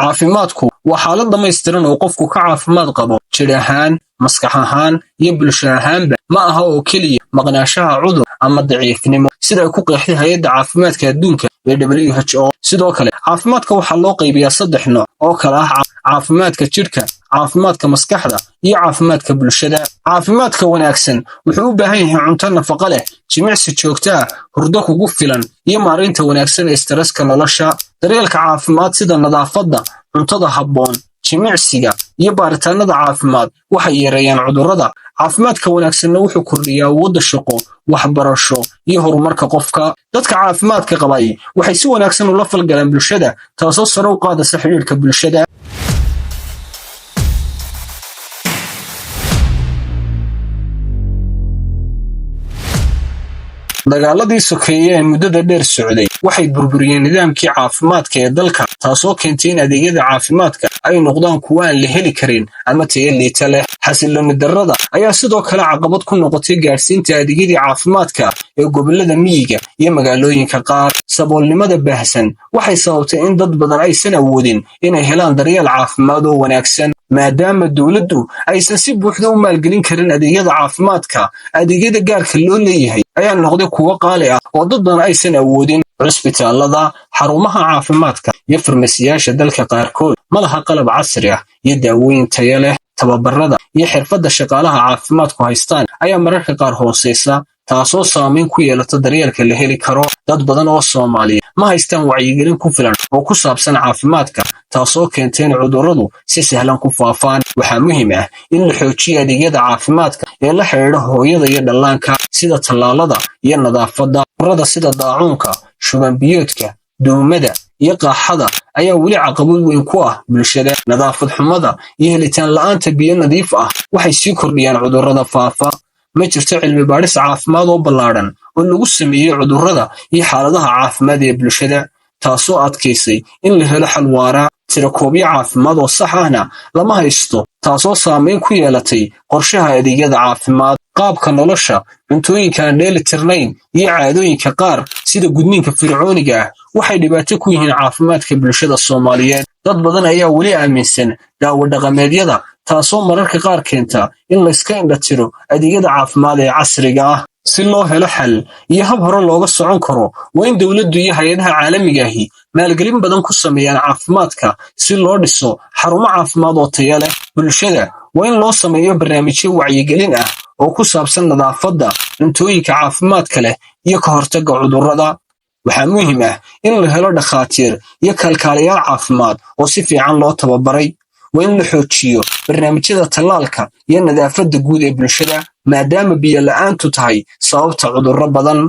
caafimaadku waa xaalad dhammaystiran oo qofku ka caafimaad qabo jir ahaan, maskax ahaan iyo bulsho ahaanba. Ma aha oo keliya maqnaanshaha cudur ama daciifnimo sida ay ku qeexday hay'adda caafimaadka adduunka ee WHO. Sidoo kale caafimaadka waxaa loo qaybiyaa 3 nooc oo kala ah caafimaadka jidhka, caafimaadka maskaxda iyo caafimaadka bulshada. Caafimaadka wanaagsan wuxuu u baahan yahay cunto nafaqo leh, jimicsi joogto ah, hurdo kugu filan iyo maareynta wanaagsan ee stresska nolosha. Daryeelka caafimaad sida nadaafadda, cuntada habboon, jimicsiga iyo baaritaanada caafimaad waxay yareeyaan cudurrada. Caafimaadka wanaagsanna wuxuu kordhiyaa awoodda shaqo, waxbarasho iyo horumarka qofka. Dadka caafimaadka qabay waxay si wanaagsan ula falgalaan bulshada, taasoo sare u qaadaysa xiriirka bulshada. dagaaladii sokeeye ee muddada dheer socday waxay burburiyeen nidaamkii caafimaadka ee dalka, taasoo keentay in adeegyada caafimaadka ay noqdaan kuwo aan la heli karin ama tayo liita leh. xasillooni darrada ayaa sidoo kale caqabad ku noqotay gaadhsiinta adeegyadii caafimaadka ee gobollada miyiga iyo magaalooyinka qaar. saboolnimada baahsan waxay sababtay in dad badan aysan awoodin inay helaan daryeel caafimaad oo wanaagsan. maadaama dowladdu aysan si buuxda u maalgelin karin adeegyada caafimaadka, adeegyada gaarka loo leeyahay ayaa noqday kuwo qaali ah oo dad badan aysan awoodin. cusbitaalada, xarumaha caafimaadka iyo farmasiyaasha dalka qaarkood ma laha qalab casri ah iyo daawooyin tayo leh. tababarada iyo xirfadda shaqaalaha caafimaadku haystaan ayaa mararka qaar hooseysa, taasoo saameyn ku yeelata daryeelka la heli karo. dad badan oo Soomaaliya ma haystaan wacyigelin ku filan oo ku saabsan caafimaadka, taasoo keentay in cudurradu si sahlan ku faafaan. waxaa muhiim ah in la xoojiyo adeegyada caafimaadka ee la xidhiidha hooyada iyo dhallaanka sida tallaalada iyo nadaafadda. cudurrada sida daacuunka, shuban biyoodka, duumada iyo qaaxada ayaa weli caqabad weyn ku ah bulshada. nadaafad xumada iyo helitaan la'aanta biyo nadiif ah waxay sii kordhiyaan cudurrada faafa. ma jirto cilmi baadhis caafimaad oo ballaadhan oo lagu sameeyey cudurrada iyo xaaladaha caafimaad ee bulshada, taasoo adkaysay in la helo xal waara. tirakoobyo caafimaad oo sax ahna lama haysto, taasoo saameyn ku yeelatay qorshaha adeegyada caafimaad. qaabka nolosha, cuntooyinka aan dheelitirnayn iyo caadooyinka qaar sida gudniinka fircooniga ah waxay dhibaato ku yihiin caafimaadka bulshada Soomaaliyeed. dad badan ayaa weli aaminsan daawo dhaqameedyada, taasoo mararka qaar keenta in la iska indhatiro adeegyada caafimaad ee casriga ah. si loo helo xal iyo hab hore looga socon karo, waa in dowladdu iyo hay'adaha caalamiga ahi maalgelin badan ku sameeyaan caafimaadka si loo dhiso xarumo caafimaad oo tayo leh. bulshada waa in loo sameeyo barnaamijyo wacyigelin ah oo ku saabsan nadaafadda, cuntooyinka caafimaadka leh iyo ka hortagga cudurrada. waxaa muhiim ah in la helo dhakhaatiir iyo kalkaaliyaal caafimaad oo si fiican loo tababaray. waa in la xoojiyo barnaamijyada tallaalka iyo nadaafadda guud ee bulshada, maadaama biyo la'aantu tahay sababta cudurro badan.